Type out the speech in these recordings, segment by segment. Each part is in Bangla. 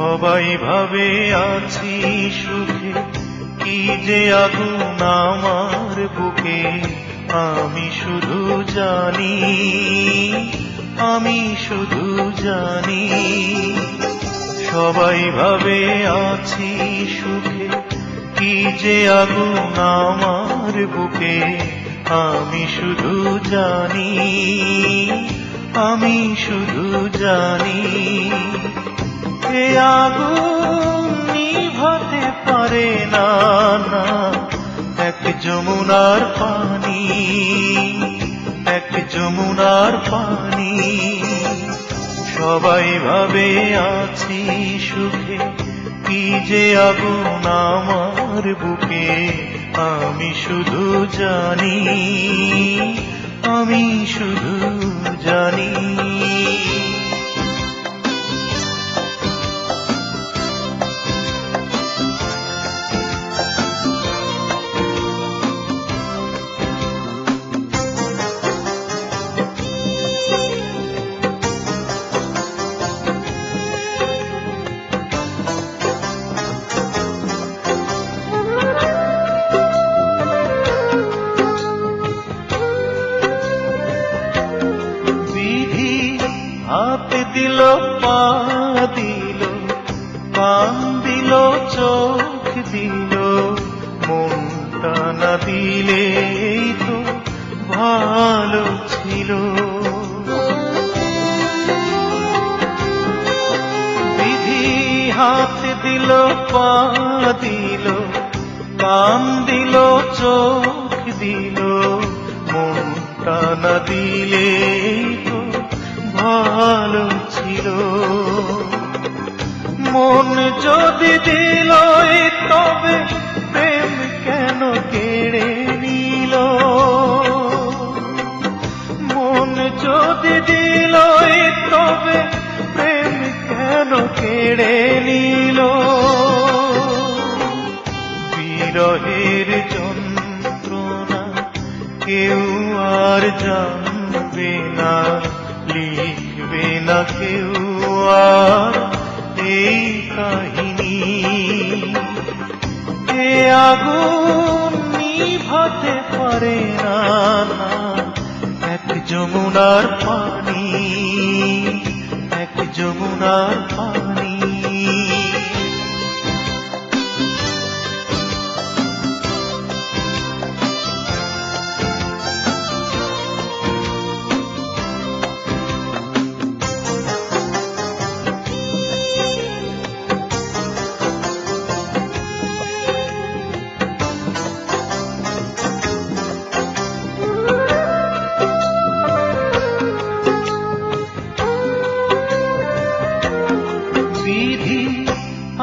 সবাই ভাবে আছি সুখে, কি যে আগুন আমার বুকে আমি শুধু জানি, আমি শুধু জানি। সবাই ভাবে আছি সুখে, কি যে আগুন আমার বুকে আমি শুধু জানি, আমি শুধু জানি। এ আগুন নিভাতে পারে না, না এক যমুনার পানি, এক যমুনার পানি। সবাই ভাবে আছি সুখে, কি যে আগুন আমার বুকে আমি শুধু জানি, আমি শুধু জানি। হাত দিল, পা দিল, কান দিল, চোখ দিল, মনটা না দিলে তো ভালো ছিল। বিধি হাত দিল, পা দিল, কান দিল, চোখ দিল, মনটা না দিলে তো ভালো ছিল। মন যদি দিল তবে প্রেম কেন কেড়ে নিল? মন যদি দিল তবে প্রেম কেন কেড়ে নিল? বিরহের যন্ত্রণা কেউ আর জানবে না, লিখবে না কেউ আর এই কাহিনী। এ আগুন নিভাতে পারে না, না এক যমুনার পানি, এক যমুনার পানি।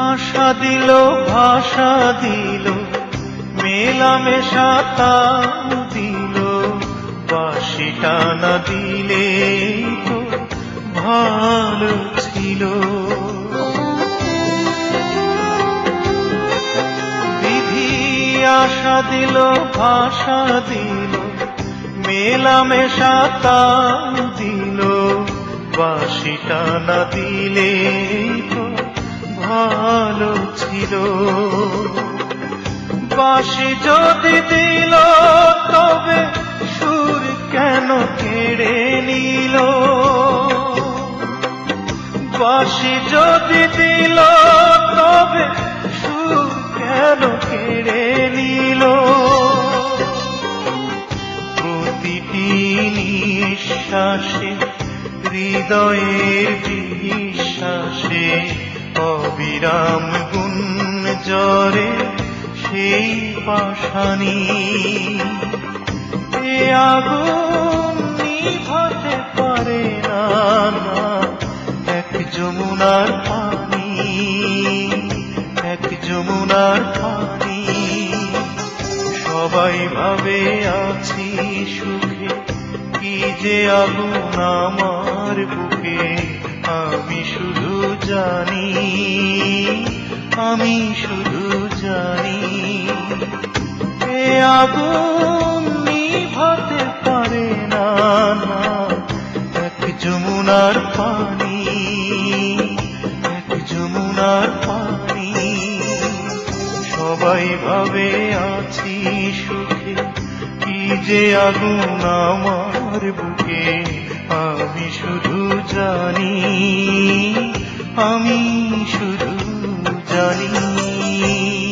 আশা দিল, ভাষা দিল, মেলামেশা তাও দিল, বাঁশিটা না দিলে তো ভালো ছিল। বিধি আশা দিল, ভাষা দিল, মেলামেশা তাও দিল, বাঁশিটা না দিলে তো ভালো ছিল। বাঁশি যদি দিল তবে সুর কেন কেড়ে নিল? বাঁশি যদি দিল তবে সুর কেন কেড়ে নিল? প্রতিটি নিঃশ্বাসে, হৃদয়ের বিশ্বাসে অবিরাম গুঞ্জরে সেই পাষাণী। এ আগুন নিভাতে পারে না, না এক যমুনার পানি, এক যমুনার পানি। সবাই ভাবে আছি সুখে, কি যে আগুন আমার বুকে আমি শুধু জানি, আমি শুধু জানি। এ আগুন নিভাতে পারে না, না এক যমুনার পানি, এক যমুনার যে আগুন আমার বুকে, আমি শুধু জানি, আমি শুধু জানি।